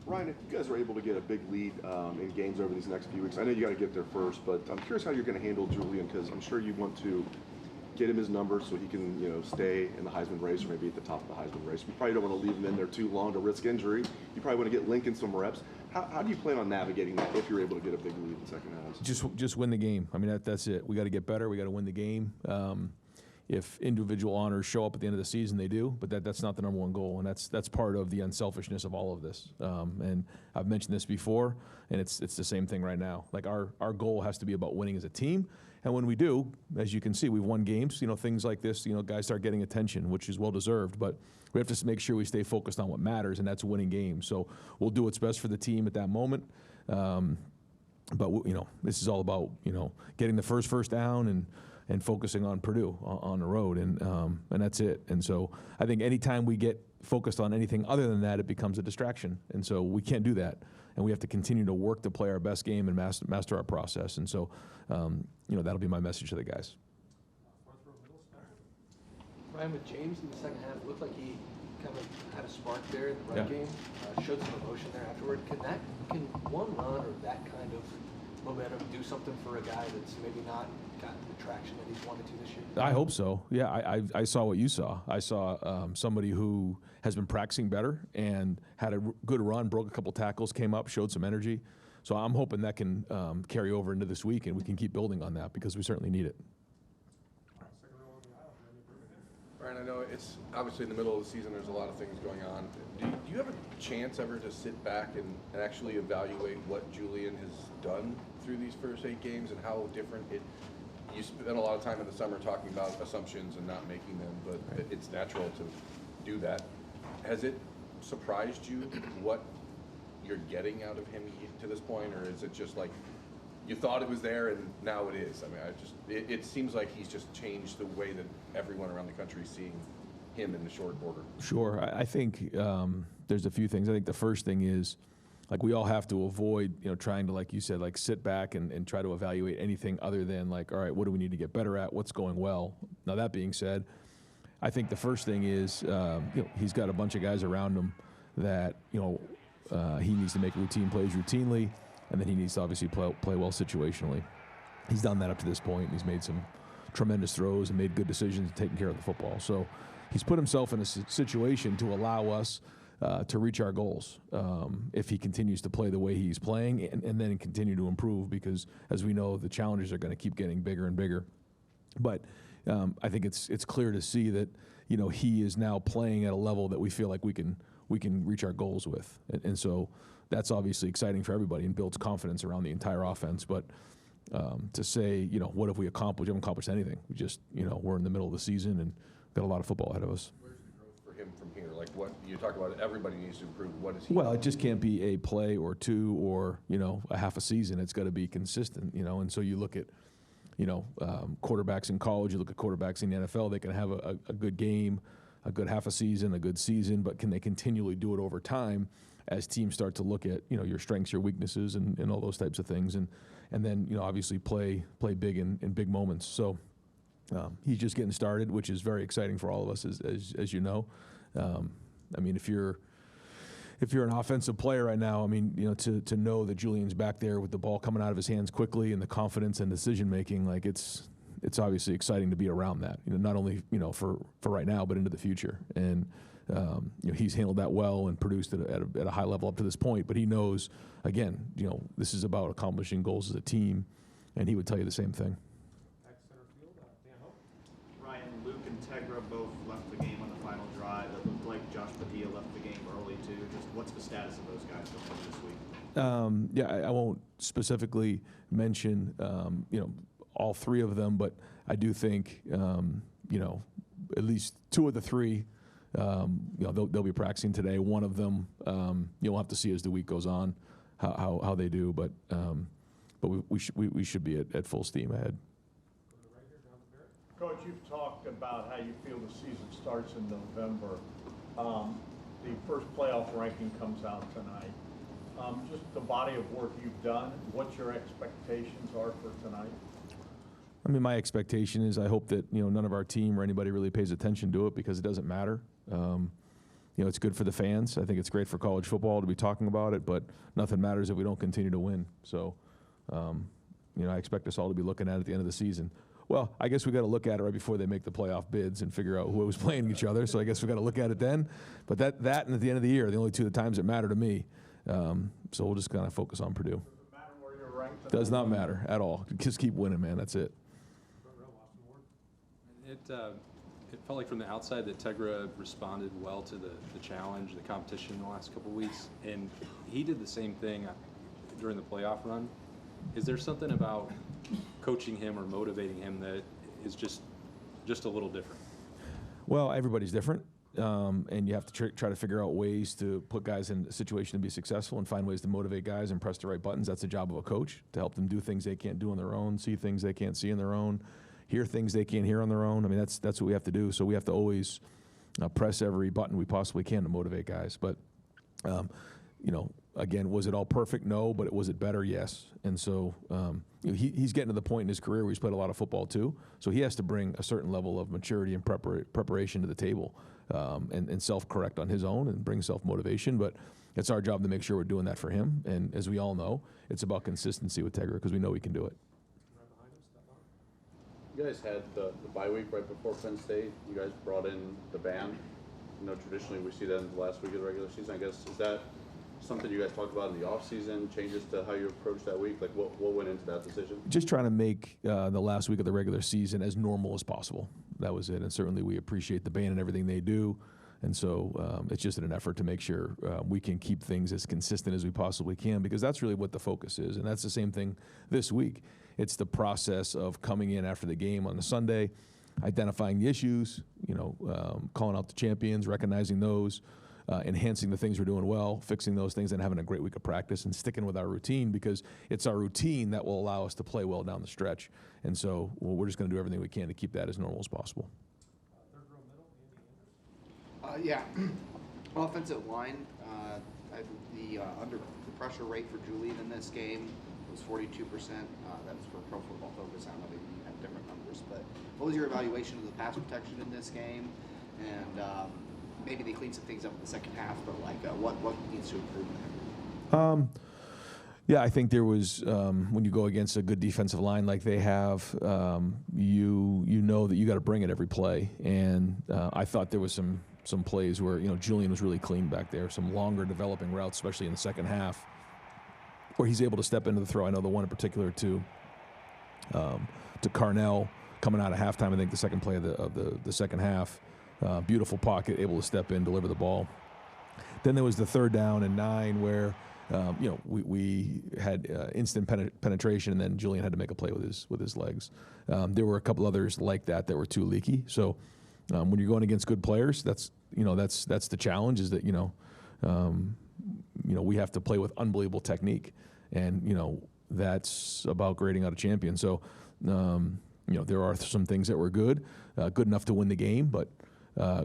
Ryan, if you guys are able to get a big lead in games over these next few weeks, I know you got to get there first, but I'm curious how you're going to handle Julian, because I'm sure you want to get him his numbers so he can, stay in the Heisman race or maybe at the top of the Heisman race. You probably don't want to leave him in there too long to risk injury. You probably want to get Lincoln some reps. How do you plan on navigating that if you're able to get a big lead in second halves? Just win the game. I mean, that's it. We got to get better. We got to win the game. If individual honors show up at the end of the season, they do, but that's not the number one goal, and that's part of the unselfishness of all of this. And I've mentioned this before, and it's the same thing right now. Like our goal has to be about winning as a team, and when we do, as you can see, we've won games. Things like this, guys start getting attention, which is well deserved. But we have to make sure we stay focused on what matters, and that's winning games. So we'll do what's best for the team at that moment. But this is all about getting the first down and focusing on Purdue on the road, and that's it. And so I think anytime we get focused on anything other than that, it becomes a distraction. And so we can't do that, and we have to continue to work to play our best game and master our process. And so that'll be my message to the guys. Ryan, with James in the second half, it looked like he kind of had a spark there in the run game, showed some emotion there afterward. Can one run or that kind of momentum do something for a guy that's maybe not gotten the traction that he's wanted to this year? I hope so. Yeah, I saw what you saw. I saw somebody who has been practicing better and had a good run, broke a couple tackles, came up, showed some energy. So I'm hoping that can carry over into this week, and we can keep building on that because we certainly need it. Ryan, I know it's obviously in the middle of the season, there's a lot of things going on. Do you have a chance ever to sit back and actually evaluate what Julian has done through these first 8 games and how different you spent a lot of time in the summer talking about assumptions and not making them, but it's natural to do that. Has it surprised you what you're getting out of him to this point, or is it just like you thought it was there and now it is? I mean, it seems like he's just changed the way that everyone around the country is seeing him in the short border. Sure. I think there's a few things. I think the first thing is, like, we all have to avoid, trying to, like you said, like sit back and try to evaluate anything other than like, all right, what do we need to get better at? What's going well? Now, that being said, I think the first thing is, he's got a bunch of guys around him that, he needs to make routine plays routinely, and then he needs to obviously play well situationally. He's done that up to this point. He's made some tremendous throws and made good decisions, taking care of the football. So he's put himself in a situation to allow us to reach our goals if he continues to play the way he's playing and then continue to improve, because, as we know, the challenges are going to keep getting bigger and bigger. But I think it's clear to see that he is now playing at a level that we feel like we can reach our goals with, and so that's obviously exciting for everybody and builds confidence around the entire offense. But to say, what have we accomplished? We haven't accomplished anything. We just, we're in the middle of the season and got a lot of football ahead of us. Where's the growth for him from here? Like, what you talk about, everybody needs to improve. What is he? Well, it just can't be a play or two or, a half a season. It's got to be consistent, and so you look at, quarterbacks in college, you look at quarterbacks in the NFL, they can have a good game, a good half a season, a good season, but can they continually do it over time as teams start to look at, your strengths, your weaknesses, and all those types of things, and then, obviously play big in big moments. So he's just getting started, which is very exciting for all of us, as you know. I mean, if you're an offensive player right now, I mean, to know that Julian's back there with the ball coming out of his hands quickly and the confidence and decision making, like it's obviously exciting to be around that. Not only for right now, but into the future. And he's handled that well and produced it at a high level up to this point. But he knows, again, this is about accomplishing goals as a team, and he would tell you the same thing. Ryan, Luke and Tegra both left the game on the final drive. It looked like Josh Padilla left the game early too. Just what's the status of those guys going this week? I won't specifically mention all 3 of them, but I do think at least 2 of the 3. They'll be practicing today. One of them, you'll have to see as the week goes on how they do, but we should be at full steam ahead. Coach, you've talked about how you feel the season starts in November. The first playoff ranking comes out tonight. Just the body of work you've done, what your expectations are for tonight? I mean, my expectation is I hope that none of our team or anybody really pays attention to it, because it doesn't matter. it's good for the fans. I think it's great for college football to be talking about it, but nothing matters if we don't continue to win. So, I expect us all to be looking at it at the end of the season. Well, I guess we got to look at it right before they make the playoff bids and figure out who was playing each other. So I guess we got to look at it then. But that and at the end of the year are the only two times that matter to me. So we'll just kind of focus on Purdue. Does it matter where you're ranked? Does not matter at all. Just keep winning, man. That's it. It felt like from the outside that Tegra responded well to the challenge, the competition in the last couple of weeks, and he did the same thing during the playoff run. Is there something about coaching him or motivating him that is just a little different? Well, everybody's different, and you have to try to figure out ways to put guys in a situation to be successful and find ways to motivate guys and press the right buttons. That's the job of a coach, to help them do things they can't do on their own, see things they can't see on their own, hear things they can't hear on their own. I mean, that's what we have to do. So we have to always press every button we possibly can to motivate guys. But, again, was it all perfect? No. But was it better? Yes. And so he's getting to the point in his career where he's played a lot of football too. So he has to bring a certain level of maturity and preparation to the table and self-correct on his own and bring self-motivation. But it's our job to make sure we're doing that for him. And as we all know, it's about consistency with Tegra because we know he can do it. You guys had the bye week right before Penn State. You guys brought in the band. Traditionally we see that in the last week of the regular season. I guess, is that something you guys talked about in the offseason, changes to how you approach that week? Like, what went into that decision? Just trying to make the last week of the regular season as normal as possible. That was it. And certainly we appreciate the band and everything they do. And so it's just an effort to make sure we can keep things as consistent as we possibly can, because that's really what the focus is. And that's the same thing this week. It's the process of coming in after the game on the Sunday, identifying the issues, calling out the champions, recognizing those, enhancing the things we're doing well, fixing those things, and having a great week of practice and sticking with our routine, because it's our routine that will allow us to play well down the stretch. And so we're just going to do everything we can to keep that as normal as possible. Yeah, offensive line, the under pressure rate for Julian in this game was 42%. That was for Pro Football Focus. I don't know, maybe you had different numbers, but what was your evaluation of the pass protection in this game? And maybe they cleaned some things up in the second half, but what needs to improve there? Yeah, I think there was when you go against a good defensive line like they have, you know that you got to bring it every play. And I thought there was some plays where Julian was really clean back there, some longer developing routes, especially in the second half, where he's able to step into the throw. I know the one in particular to Carnell coming out of halftime. I think the second play of the second half, beautiful pocket, able to step in, deliver the ball. Then there was the 3rd down and 9 where we had instant penetration, and then Julian had to make a play with his legs. There were a couple others like that were too leaky. So when you're going against good players, that's the challenge, is that we have to play with unbelievable technique, and that's about grading out a champion. So there are some things that were good enough to win the game, but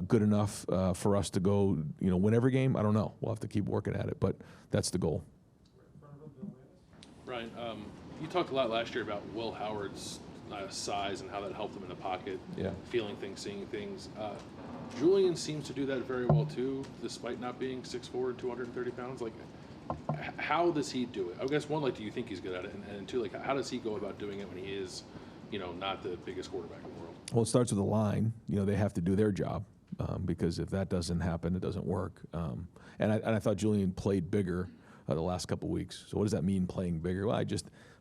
good enough for us to go, win every game. I don't know. We'll have to keep working at it, but that's the goal. Brian, you talked a lot last year about Will Howard's size and how that helped him in the pocket, feeling things, seeing things. Julian seems to do that very well too, despite not being 6'4" and 230 pounds. Like, how does he do it? I guess one, do you think he's good at it, and two, how does he go about doing it when he is, not the biggest quarterback in the world? Well, it starts with the line. They have to do their job, because if that doesn't happen, it doesn't work. And I thought Julian played bigger the last couple weeks. So what does that mean, playing bigger? Well,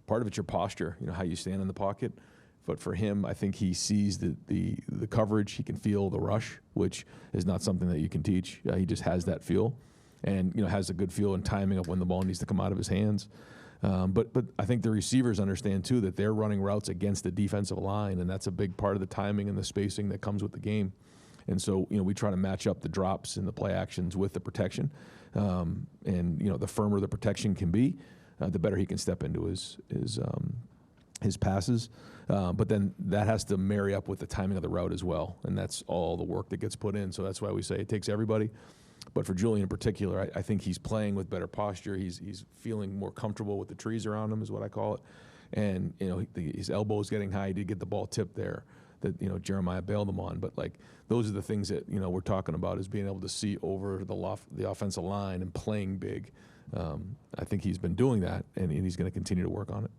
part of it's your posture, how you stand in the pocket. But for him, I think he sees the coverage. He can feel the rush, which is not something that you can teach. He just has that feel, and has a good feel and timing of when the ball needs to come out of his hands. But I think the receivers understand too that they're running routes against the defensive line, and that's a big part of the timing and the spacing that comes with the game. And so we try to match up the drops and the play actions with the protection. And the firmer the protection can be, the better he can step into his passes. But then that has to marry up with the timing of the route as well, and that's all the work that gets put in. So that's why we say it takes everybody. But for Julian in particular, I think he's playing with better posture. He's feeling more comfortable with the trees around him, is what I call it. And his elbow's getting high. He did get the ball tipped there. that Jeremiah bailed them on. But like those are the things that we're talking about, is being able to see over the offensive line and playing big. I think he's been doing that, and he's going to continue to work on it.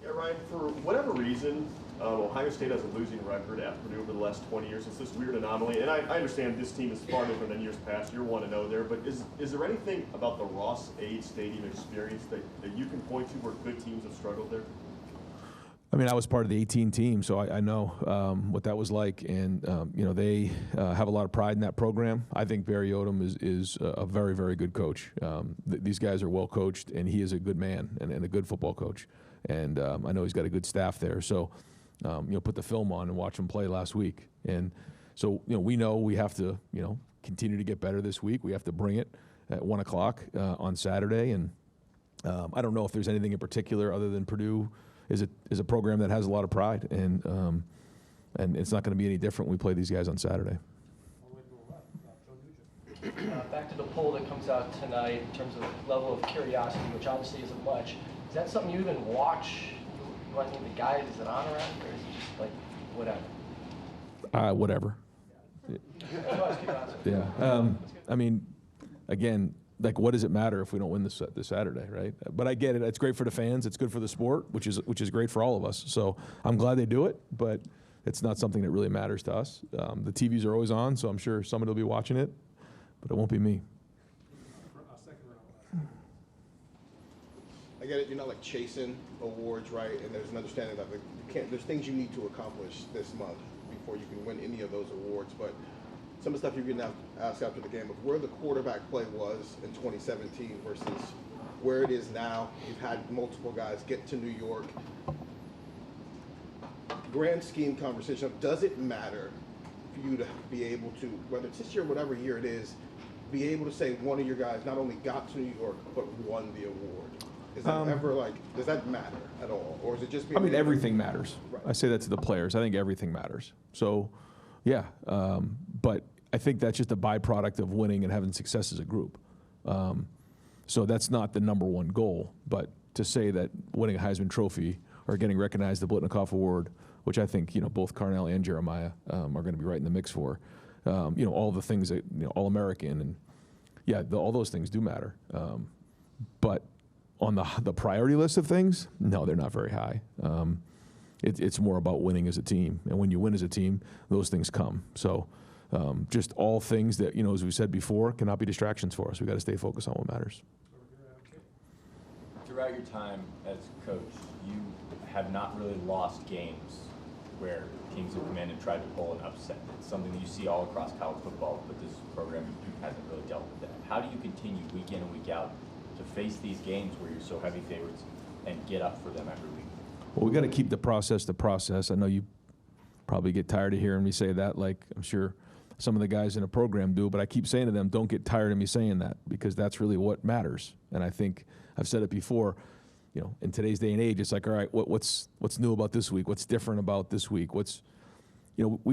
Yeah, Ryan, for whatever reason, Ohio State has a losing record at Purdue over the last 20 years. It's this weird anomaly, and I understand this team is far different than years past. You're 1-0 there, but is there anything about the Ross-Ade Stadium experience that you can point to where good teams have struggled there? I mean, I was part of the 18 team, so I know what that was like, and they have a lot of pride in that program. I think Barry Odom is a very, very good coach. These guys are well coached, and he is a good man and a good football coach. And I know he's got a good staff there. So, put the film on and watch him play last week. And so, we know we have to, continue to get better this week. We have to bring it at 1 o'clock on Saturday. And I don't know if there's anything in particular other than Purdue is a program that has a lot of pride. And it's not going to be any different when we play these guys on Saturday. Back to the poll that comes out tonight in terms of level of curiosity, which obviously isn't much. Is that something you even watch? I mean, the guys, is it on around, or is it just like whatever? Whatever. Yeah. I mean, again, like, what does it matter if we don't win this Saturday, right? But I get it. It's great for the fans. It's good for the sport, which is great for all of us. So I'm glad they do it, but it's not something that really matters to us. The TVs are always on, so I'm sure somebody will be watching it, but it won't be me. I get it. You're not like chasing awards, right? And there's an understanding that there's things you need to accomplish this month before you can win any of those awards. But some of the stuff you're going to ask after the game of where the quarterback play was in 2017 versus where it is now. You've had multiple guys get to New York. Grand scheme conversation of, does it matter for you to be able to, whether it's this year, whatever year it is, be able to say one of your guys not only got to New York but won the award? Is that ever does that matter at all? Or is it just being everything matters. Right. I say that to the players. I think everything matters. So, yeah. But I think that's just a byproduct of winning and having success as a group. So that's not the number one goal. But to say that winning a Heisman Trophy or getting recognized the Blitnikoff Award, which I think, both Carnell and Jeremiah are going to be right in the mix for, all the things that, All-American and, yeah, all those things do matter. But on the priority list of things, no, they're not very high. It's more about winning as a team. And when you win as a team, those things come. So just all things that, as we said before, cannot be distractions for us. We've got to stay focused on what matters. Throughout your time as coach, you have not really lost games where teams have come in and tried to pull an upset. It's something that you see all across college football, but this program hasn't really dealt with that. How do you continue week in and week out to face these games where you're so heavy favorites and get up for them every week? Well, we got to keep the process the process. I know you probably get tired of hearing me say that, like I'm sure some of the guys in a program do, but I keep saying to them, don't get tired of me saying that, because that's really what matters. And I think I've said it before, in today's day and age, it's like, all right, what's new about this week? What's different about this week? We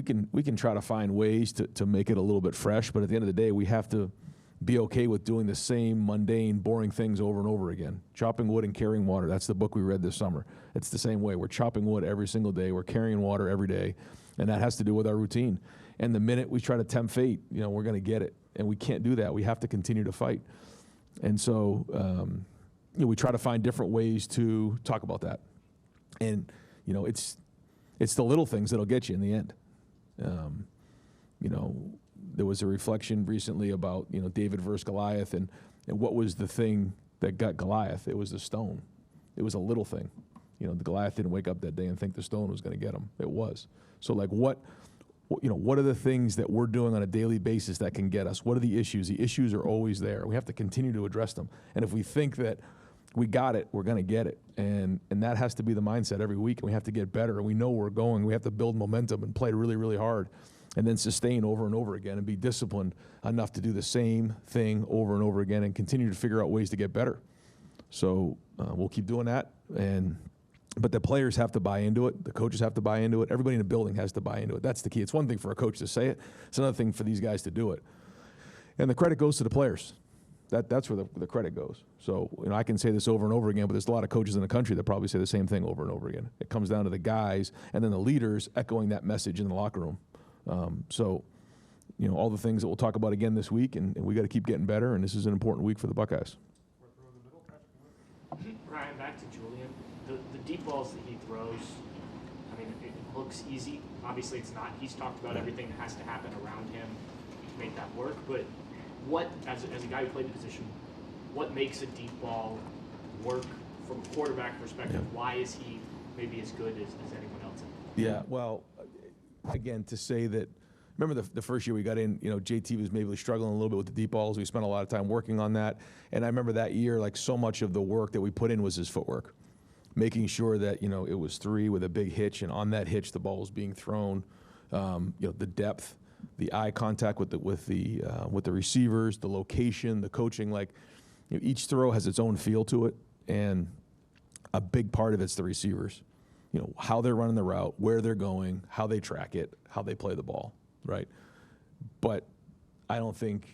can try to find ways to make it a little bit fresh, but at the end of the day, we have to be okay with doing the same mundane, boring things over and over again. Chopping wood and carrying water. That's the book we read this summer. It's the same way. We're chopping wood every single day. We're carrying water every day, and that has to do with our routine. And the minute we try to tempt fate, we're going to get it, and we can't do that. We have to continue to fight. And so we try to find different ways to talk about that. And it's the little things that'll get you in the end. There was a reflection recently about, David versus Goliath, and what was the thing that got Goliath? It was the stone. It was a little thing. The Goliath didn't wake up that day and think the stone was going to get him. It was. So, like, what are the things that we're doing on a daily basis that can get us? What are the issues? The issues are always there. We have to continue to address them. And if we think that we got it, we're going to get it. And that has to be the mindset every week. And we have to get better. And we know where we're going. We have to build momentum and play really, really hard. And then sustain over and over again and be disciplined enough to do the same thing over and over again and continue to figure out ways to get better. So we'll keep doing that. But the players have to buy into it. The coaches have to buy into it. Everybody in the building has to buy into it. That's the key. It's one thing for a coach to say it. It's another thing for these guys to do it. And the credit goes to the players. that's where the credit goes. So, I can say this over and over again, but there's a lot of coaches in the country that probably say the same thing over and over again. It comes down to the guys and then the leaders echoing that message in the locker room. So, all the things that we'll talk about again this week, and we got to keep getting better, and this is an important week for the Buckeyes. Ryan, back to Julian. The deep balls that he throws, I mean, it looks easy. Obviously, it's not. He's talked about everything that has to happen around him to make that work, but what, as a guy who played the position, what makes a deep ball work from a quarterback perspective? Yeah. Why is he maybe as good as anyone else? Yeah, well, again, to say that, remember the first year we got in, JT was maybe struggling a little bit with the deep balls. We spent a lot of time working on that. And I remember that year, so much of the work that we put in was his footwork, making sure that, it was 3 with a big hitch, and on that hitch, the ball was being thrown, the depth, the eye contact with the receivers, the location, the coaching. Each throw has its own feel to it, and a big part of it's the receivers. How they're running the route, where they're going, how they track it, how they play the ball, right? But I don't think,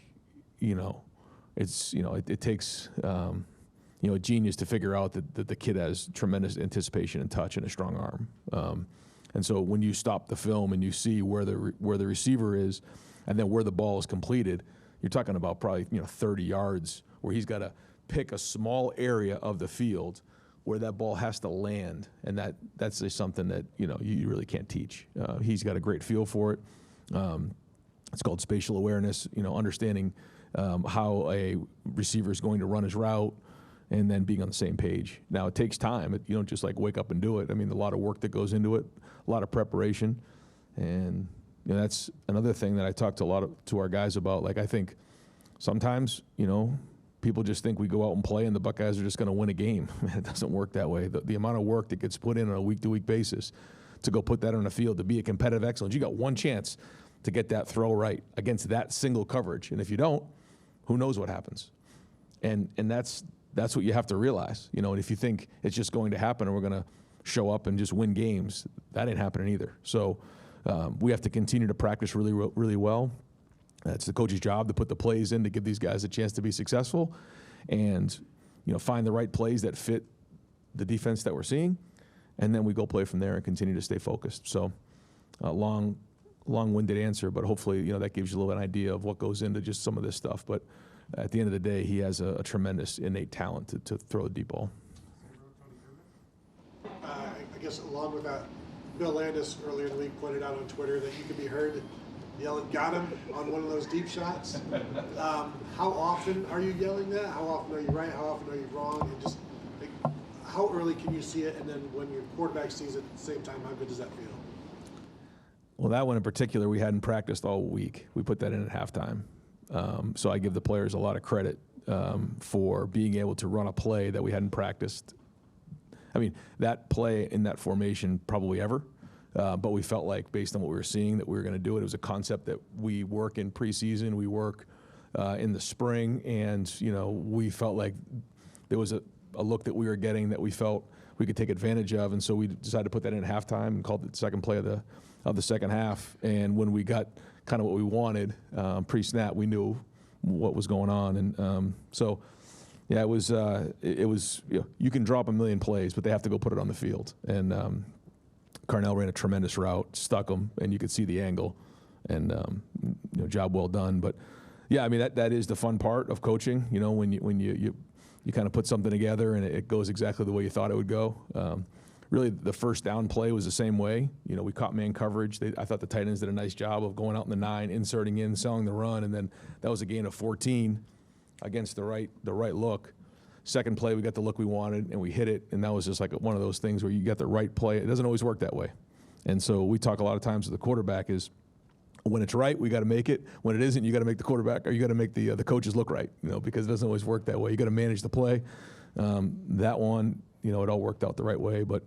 it takes a genius to figure out that the kid has tremendous anticipation and touch and a strong arm. And so when you stop the film and you see where the receiver is and then where the ball is completed, you're talking about probably 30 yards where he's got to pick a small area of the field where that ball has to land, and that's just something that you really can't teach. He's got a great feel for it. It's called spatial awareness. Understanding how a receiver is going to run his route, and then being on the same page. Now, it takes time. You don't just wake up and do it. I mean, a lot of work that goes into it, a lot of preparation. And, that's another thing that I talk to our guys about. I think sometimes, people just think we go out and play and the Buckeyes are just going to win a game. It doesn't work that way. The amount of work that gets put in on a week-to-week basis to go put that on the field, to be a competitive excellence, you got one chance to get that throw right against that single coverage. And if you don't, who knows what happens? And that's what you have to realize, and if you think it's just going to happen and we're going to show up and just win games, that ain't happening either. So we have to continue to practice really, really well. It's the coach's job to put the plays in to give these guys a chance to be successful and, find the right plays that fit the defense that we're seeing. And then we go play from there and continue to stay focused. So long-winded answer, but hopefully, that gives you a little idea of what goes into just some of this stuff. But at the end of the day, he has a tremendous innate talent to throw the deep ball. I guess along with that, Bill Landis earlier in the week pointed out on Twitter that you could be heard yelling "got him" on one of those deep shots. How often are you yelling that? How often are you right? How often are you wrong? And just how early can you see it? And then when your quarterback sees it at the same time, how good does that feel? Well, that one in particular, we hadn't practiced all week. We put that in at halftime. So I give the players a lot of credit for being able to run a play that we hadn't practiced. I mean, that play in that formation probably ever, but we felt like based on what we were seeing that we were going to do it. It was a concept that we work in preseason, we work in the spring, and we felt like there was a look that we were getting that we felt we could take advantage of, and so we decided to put that in at halftime and called it the second play of the second half. And when we got kind of what we wanted pre-snap, we knew what was going on, and so yeah, it was you can drop a million plays, but they have to go put it on the field. And Carnell ran a tremendous route, stuck him, and you could see the angle, and job well done. But yeah, I mean that is the fun part of coaching. When you kind of put something together and it goes exactly the way you thought it would go. Really, the first down play was the same way. We caught man coverage. I thought the tight ends did a nice job of going out in the 9, inserting in, selling the run, and then that was a gain of 14 against the right look. Second play, we got the look we wanted, and we hit it, and that was just one of those things where you get the right play. It doesn't always work that way. And so we talk a lot of times with the quarterback is when it's right, we got to make it. When it isn't, you got to make the quarterback or you got to make the coaches look right, because it doesn't always work that way. You got to manage the play. That one, it all worked out the right way, but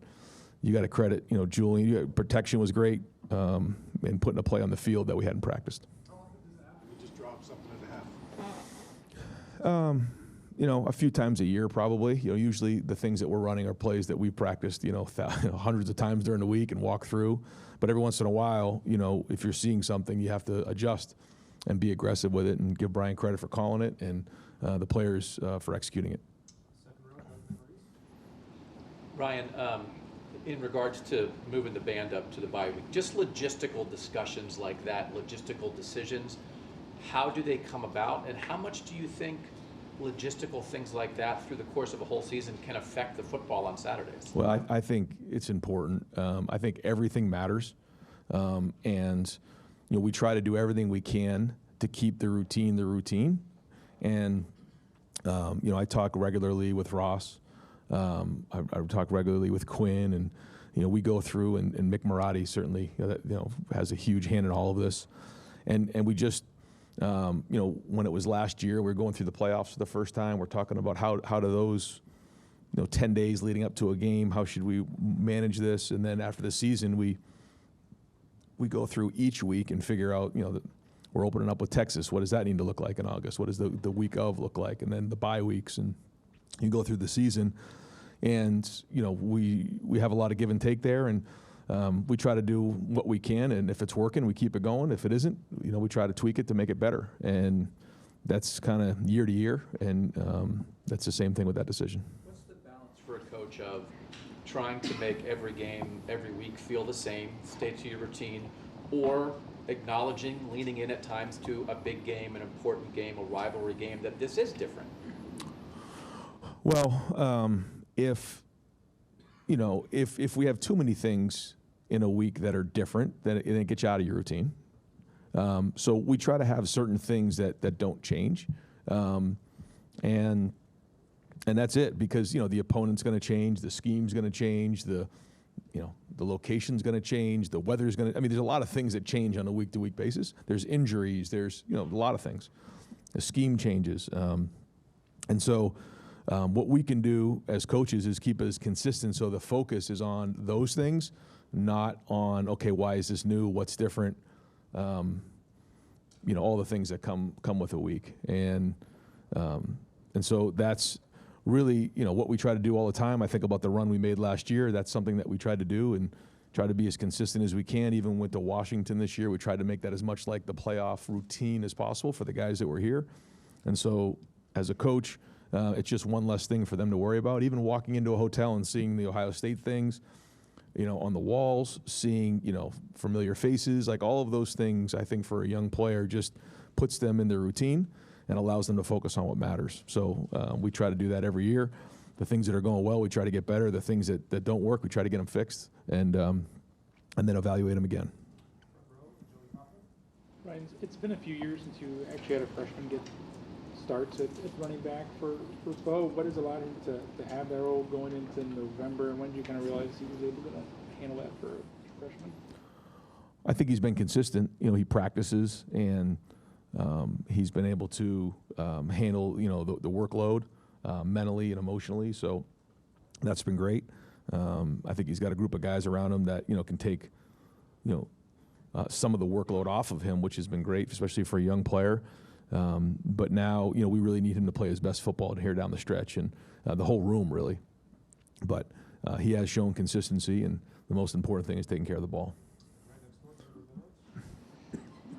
you got to credit, Julian. Protection was great, and putting a play on the field that we hadn't practiced. You just drop something at half. A few times a year probably. Usually the things that we're running are plays that we practiced, hundreds of times during the week and walk through. But every once in a while, if you're seeing something, you have to adjust. be aggressive with it and give Brian credit for calling it and the players for executing it. Ryan, in regards to moving the band up to the bye week, just logistical discussions like that, logistical decisions, how do they come about, and how much do you think logistical things like that through the course of a whole season can affect the football on Saturdays? Well, I think it's important. I think everything matters, and we try to do everything we can to keep the routine. And I talk regularly with Ross. I talk regularly with Quinn, and we go through, and Mick Marotti certainly has a huge hand in all of this, and we just when it was last year, we were going through the playoffs for the first time. We're talking about how do those 10 days leading up to a game, how should we manage this, and then after the season we go through each week and figure out that we're opening up with Texas. What does that need to look like in August? What does the week of look like, and then the bye weeks, and you go through the season. And we have a lot of give and take there, and we try to do what we can. And if it's working, we keep it going. If it isn't, we try to tweak it to make it better. And that's kind of year to year, and that's the same thing with that decision. What's the balance for a coach of trying to make every game, every week feel the same, stay to your routine, or acknowledging, leaning in at times to a big game, an important game, a rivalry game, that this is different? Well, if we have too many things in a week that are different, then it gets you out of your routine. So we try to have certain things that don't change, and that's it, because the opponent's going to change, the scheme's going to change, the location's going to change, the weather's going to. I mean, there's a lot of things that change on a week-to-week basis. There's injuries. There's a lot of things. The scheme changes, and so. What we can do as coaches is keep us consistent, so the focus is on those things, not on, okay, why is this new, what's different, all the things that come with a week. And so that's really, what we try to do all the time. I think about the run we made last year. That's something that we tried to do and try to be as consistent as we can. Even with the Washington this year, we tried to make that as much like the playoff routine as possible for the guys that were here. And so as a coach, it's just one less thing for them to worry about. Even walking into a hotel and seeing the Ohio State things, on the walls, seeing, familiar faces, like all of those things, I think for a young player just puts them in their routine and allows them to focus on what matters. So we try to do that every year. The things that are going well, we try to get better. The things that don't work, we try to get them fixed and then evaluate them again. Ryan, it's been a few years since you actually had a freshman get starts at running back for Bo. What has allowed him to have that role going into November, and when did you kind of realize he was able to handle that for a freshman? I think he's been consistent. He practices, and he's been able to handle the workload mentally and emotionally. So that's been great. I think he's got a group of guys around him that can take some of the workload off of him, which has been great, especially for a young player. But now, we really need him to play his best football here down the stretch, and the whole room really. But he has shown consistency, and the most important thing is taking care of the ball.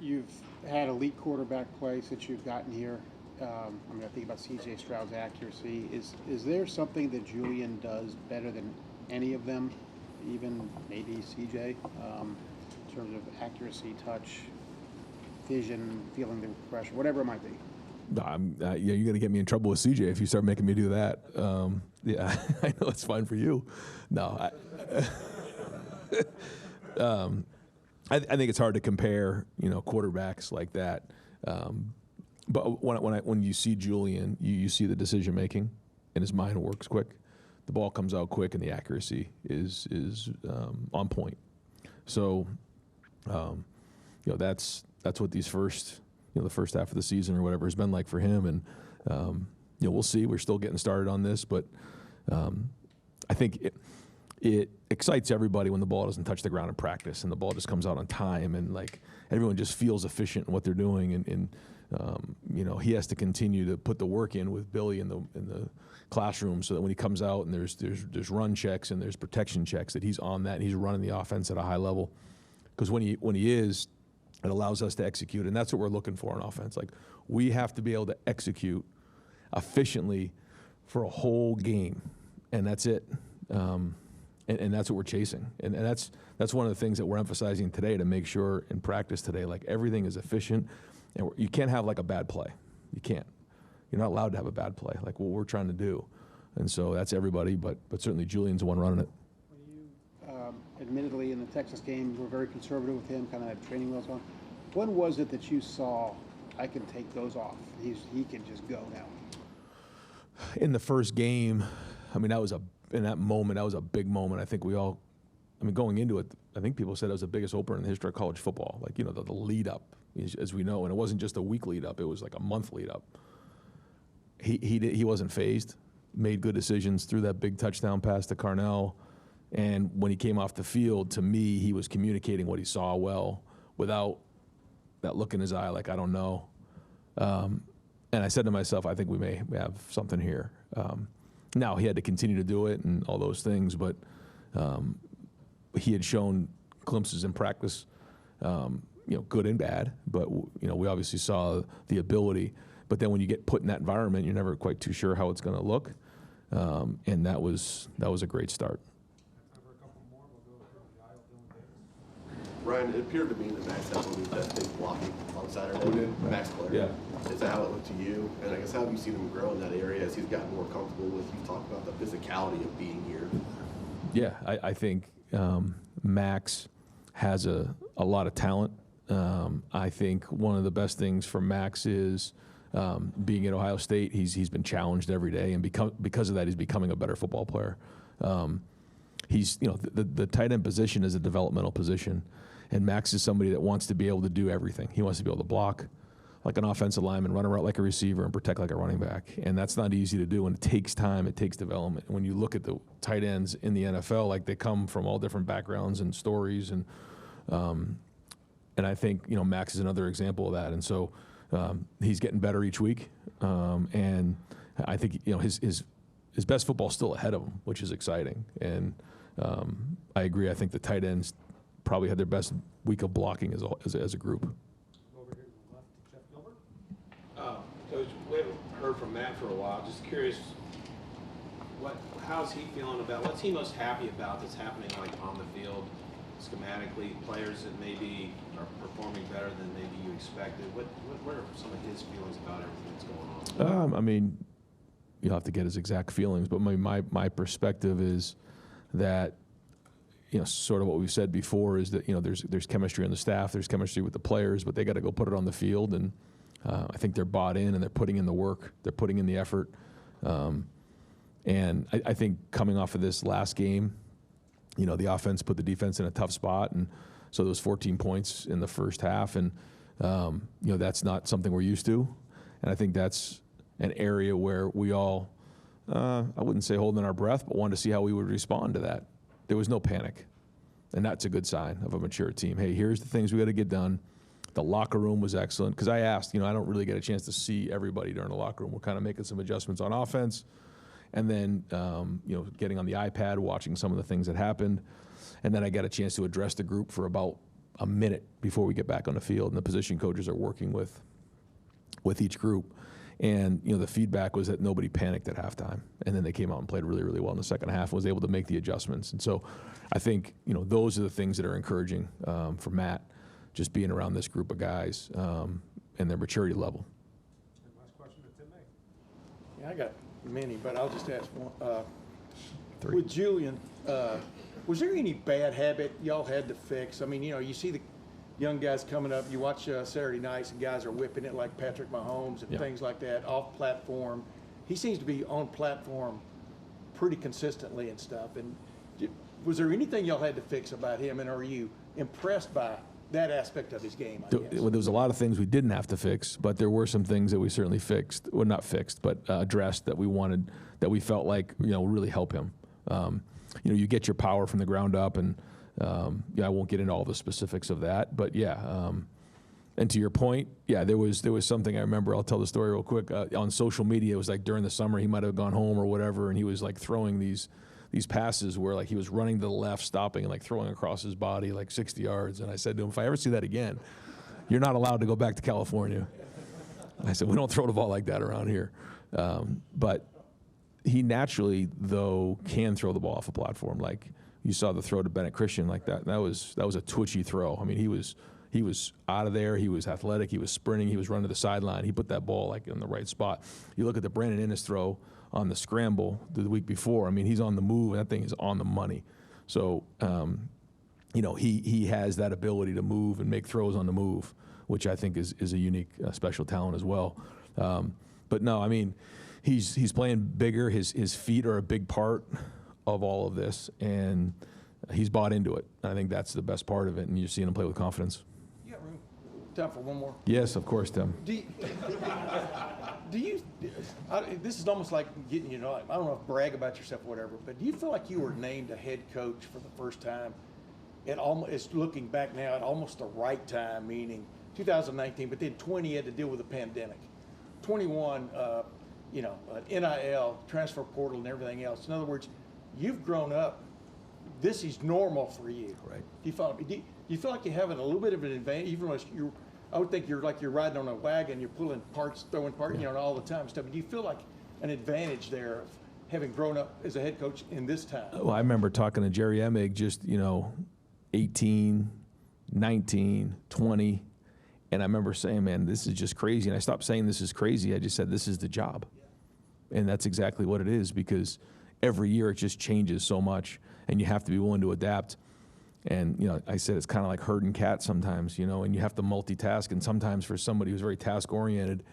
You've had elite quarterback play since you've gotten here. I think about C.J. Stroud's accuracy. Is there something that Julian does better than any of them, even maybe C.J., in terms of accuracy, touch, vision, feeling the pressure, whatever it might be? No, you're going to get me in trouble with CJ if you start making me do that. Yeah, I know it's fine for you. No, I think it's hard to compare, quarterbacks like that. But when you see Julian, you see the decision making, and his mind works quick. The ball comes out quick, and the accuracy is on point. So, that's what these the first half of the season or whatever has been like for him. And, we'll see. We're still getting started on this, but I think it excites everybody when the ball doesn't touch the ground in practice and the ball just comes out on time, and like everyone just feels efficient in what they're doing. And he has to continue to put the work in with Billy in the classroom, so that when he comes out and there's run checks and there's protection checks, that he's on that and he's running the offense at a high level. Because when he is, It allows us to execute, and that's what we're looking for on offense. Like, we have to be able to execute efficiently for a whole game, and that's it. And that's what we're chasing. And that's one of the things that we're emphasizing today to make sure in practice today, like, everything is efficient, and you can't have, like, a bad play. You can't. You're not allowed to have a bad play, like what we're trying to do. And so that's everybody, but certainly Julian's the one running it. Admittedly, in the Texas game, you were very conservative with him, kind of had training wheels on. When was it that you saw, I can take those off? He can just go now. In the first game, I mean, in that moment, that was a big moment. I think we all, I mean, going into it, I think people said it was the biggest opener in the history of college football. Like, the lead up, as we know, and it wasn't just a week lead up; it was like a month lead up. He wasn't fazed, made good decisions, threw that big touchdown pass to Carnell. And when he came off the field, to me, he was communicating what he saw well without that look in his eye like, I don't know. And I said to myself, I think we may have something here. Now, he had to continue to do it and all those things, but he had shown glimpses in practice, good and bad. But, we obviously saw the ability. But then when you get put in that environment, you're never quite too sure how it's going to look. And that was a great start. Ryan, it appeared to me that Max had one of the best things blocking on Saturday. Who did? Max Clare. Yeah. Is that how it looked to you? And I guess how have you seen him grow in that area as he's gotten more comfortable with, you talk about the physicality of being here? Yeah, I think Max has a lot of talent. I think one of the best things for Max is being at Ohio State. He's been challenged every day, and because of that, he's becoming a better football player. He's the tight end position is a developmental position, and Max is somebody that wants to be able to do everything. He wants to be able to block like an offensive lineman, run a route like a receiver, and protect like a running back. And that's not easy to do, and it takes time. It takes development. And when you look at the tight ends in the NFL, like, they come from all different backgrounds and stories, and I think Max is another example of that. And so he's getting better each week, and I think his best football is still ahead of him, which is exciting. And I agree. I think the tight ends probably had their best week of blocking as a group. Over here to the left, Jeff Gilbert. Coach, we haven't heard from Matt for a while. Just curious, how's he feeling about, what's he most happy about that's happening, like, on the field, schematically, players that maybe are performing better than maybe you expected? What are some of his feelings about everything that's going on? I mean, you'll have to get his exact feelings, but my perspective is that, sort of what we've said before is that, there's chemistry on the staff, there's chemistry with the players, but they got to go put it on the field. And I think they're bought in, and they're putting in the work, they're putting in the effort. And I think coming off of this last game, the offense put the defense in a tough spot. And so there was 14 points in the first half. And, that's not something we're used to. And I think that's an area where we all, I wouldn't say holding our breath, but wanted to see how we would respond to that. There was no panic. And that's a good sign of a mature team. Hey, here's the things we got to get done. The locker room was excellent. Because I asked, I don't really get a chance to see everybody during the locker room. We're kind of making some adjustments on offense. And then, getting on the iPad, watching some of the things that happened. And then I got a chance to address the group for about a minute before we get back on the field. And the position coaches are working with each group. And, the feedback was that nobody panicked at halftime. And then they came out and played really, really well in the second half and was able to make the adjustments. And so I think, those are the things that are encouraging for Matt, just being around this group of guys and their maturity level. Last question to Tim May. Yeah, I got many, but I'll just ask one. Three. With Julian, was there any bad habit y'all had to fix? I mean, you see the young guys coming up. You watch Saturday nights, and guys are whipping it like Patrick Mahomes and things like that off platform. He seems to be on platform pretty consistently and stuff. And was there anything y'all had to fix about him, and are you impressed by that aspect of his game? I guess? There was a lot of things we didn't have to fix, but there were some things that we certainly fixed. Well, not fixed, but addressed that we wanted, that we felt like really help him. You get your power from the ground up, and I won't get into all the specifics of that, but and to your point, there was something I remember. I'll tell the story real quick. On social media, it was like during the summer, he might have gone home or whatever, and he was like throwing these passes where like he was running to the left, stopping, and like throwing across his body like 60 yards. And I said to him, if I ever see that again, you're not allowed to go back to California. I said, we don't throw the ball like that around here. But he naturally, though, can throw the ball off a platform. Like you saw the throw to Bennett Christian like that. That was a twitchy throw. I mean, he was out of there. He was athletic. He was sprinting. He was running to the sideline. He put that ball like in the right spot. You look at the Brandon Innes throw on the scramble the week before. I mean, he's on the move, and that thing is on the money. So, you know, he has that ability to move and make throws on the move, which I think is a unique special talent as well. But no, I mean, he's playing bigger. His feet are a big part of all of this, and he's bought into it. I think that's the best part of it, and you're seeing him play with confidence. You got room? Time for one more? Yes, of course, Tim. This is almost like getting, you know, I don't know if brag about yourself or whatever, but do you feel like you were named a head coach for the first time? It's looking back now at almost the right time, meaning 2019, but then 20 had to deal with the pandemic. 21, you know, NIL, transfer portal, and everything else. In other words, you've grown up. This is normal for you. Right. Do you follow me? Do you feel like you're having a little bit of an advantage, even though I would think you're riding on a wagon, you're pulling parts, throwing parts, you know, all the time and stuff. Do you feel like an advantage there of having grown up as a head coach in this time? Well, I remember talking to Jerry Emig just, you know, 18, 19, 20, and I remember saying, man, this is just crazy. And I stopped saying this is crazy. I just said, this is the job. And that's exactly what it is, because every year it just changes so much, and you have to be willing to adapt. And, you know, I said it's kind of like herding cats sometimes, you know, and you have to multitask. And sometimes for somebody who's very task-oriented,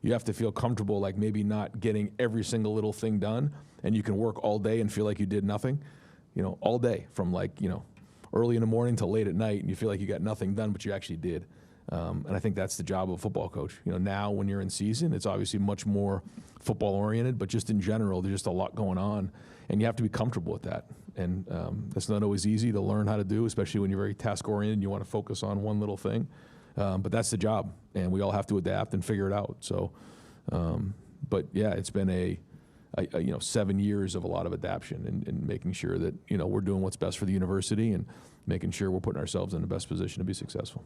you have to feel comfortable, like maybe not getting every single little thing done, and you can work all day and feel like you did nothing, you know, all day from like, you know, early in the morning till late at night, and you feel like you got nothing done, but you actually did. And I think that's the job of a football coach. You know, now when you're in season, it's obviously much more football-oriented, but just in general, there's just a lot going on, and you have to be comfortable with that. And that's not always easy to learn how to do, especially when you're very task-oriented and you want to focus on one little thing. But that's the job, and we all have to adapt and figure it out. So, but yeah, it's been a 7 years of a lot of adaptation and making sure that, you know, we're doing what's best for the university and making sure we're putting ourselves in the best position to be successful.